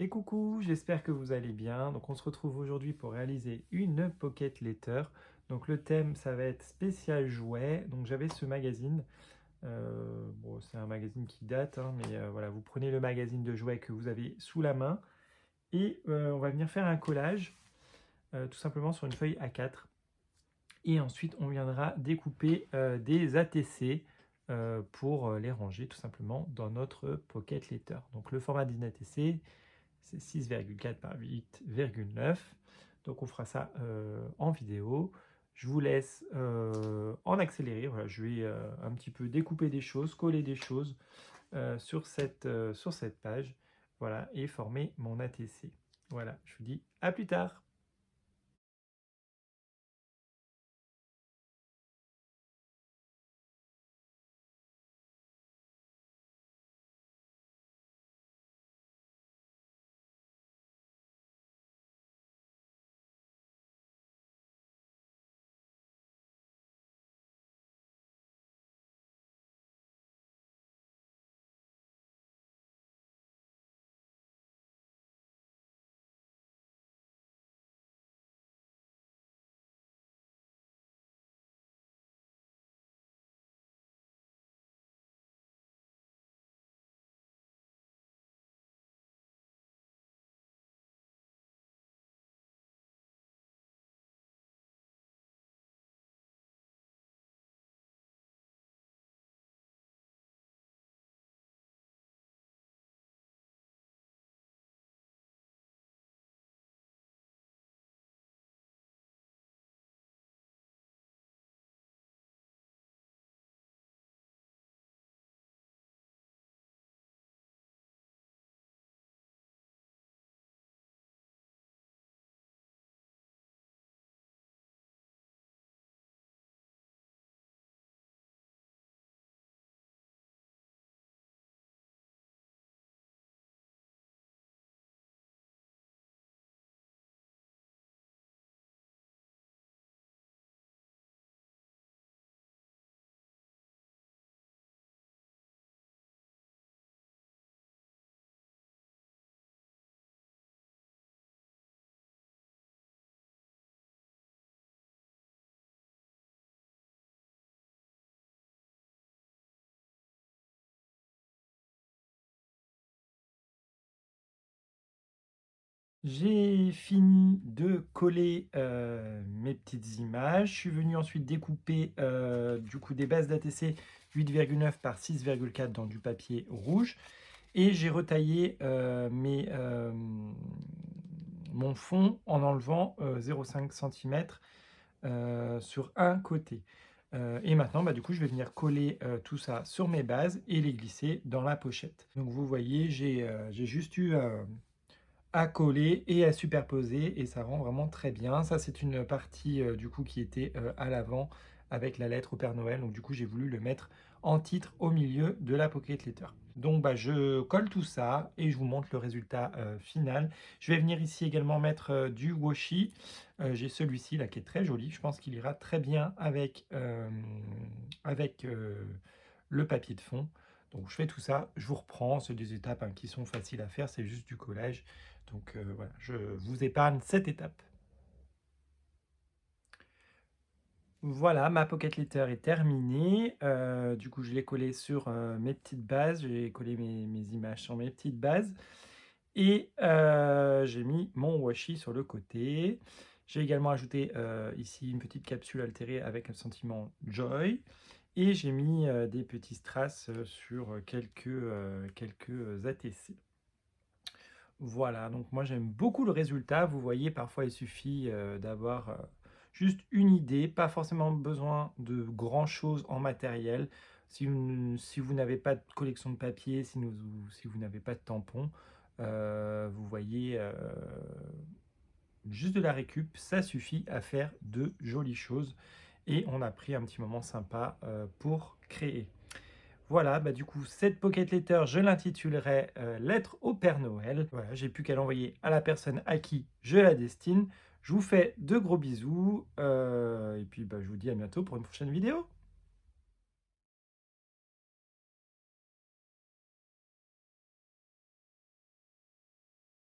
Et coucou, j'espère que vous allez bien. Donc on se retrouve aujourd'hui pour réaliser une pocket letter. Donc le thème ça va être spécial jouet. Donc j'avais ce magazine. Bon, c'est un magazine qui date, hein, mais voilà, vous prenez le magazine de jouets que vous avez sous la main et on va venir faire un collage tout simplement sur une feuille A4. Et ensuite on viendra découper des ATC pour les ranger tout simplement dans notre pocket letter. Donc le format d'une ATC, c'est 6,4 par 8,9. Donc on fera ça en vidéo. Je vous laisse en accéléré. Voilà, je vais un petit peu découper des choses, coller des choses sur cette page. Voilà, et former mon ATC. Voilà, je vous dis à plus tard. J'ai fini de coller mes petites images. Je suis venu ensuite découper du coup des bases d'ATC 8,9 par 6,4 dans du papier rouge. Et j'ai retaillé mon fond en enlevant 0,5 cm sur un côté. Et maintenant, du coup, je vais venir coller tout ça sur mes bases et les glisser dans la pochette. Donc vous voyez, j'ai juste eu à coller et à superposer et ça rend vraiment très bien. Ça, c'est une partie du coup qui était à l'avant avec la lettre au Père Noël. Donc du coup, j'ai voulu le mettre en titre au milieu de la pocket letter. Donc je colle tout ça et je vous montre le résultat final. Je vais venir ici également mettre du washi. J'ai celui-ci là qui est très joli. Je pense qu'il ira très bien avec le papier de fond. Donc je fais tout ça, je vous reprends, c'est des étapes qui sont faciles à faire, c'est juste du collage. Donc voilà, je vous épargne cette étape. Voilà, ma pocket letter est terminée. Du coup, je l'ai collé sur mes petites bases. J'ai collé mes images sur mes petites bases. Et j'ai mis mon washi sur le côté. J'ai également ajouté ici une petite capsule altérée avec un sentiment Joy. Et j'ai mis des petits strass sur quelques ATC. Voilà, donc moi j'aime beaucoup le résultat. Vous voyez, parfois il suffit d'avoir juste une idée, pas forcément besoin de grand-chose en matériel. Si vous n'avez pas de collection de papier, si vous n'avez pas de tampon, vous voyez, juste de la récup, ça suffit à faire de jolies choses. Et on a pris un petit moment sympa pour créer. Voilà, du coup, cette pocket letter, je l'intitulerai Lettre au Père Noël. Voilà, j'ai plus qu'à l'envoyer à la personne à qui je la destine. Je vous fais de gros bisous et puis je vous dis à bientôt pour une prochaine vidéo.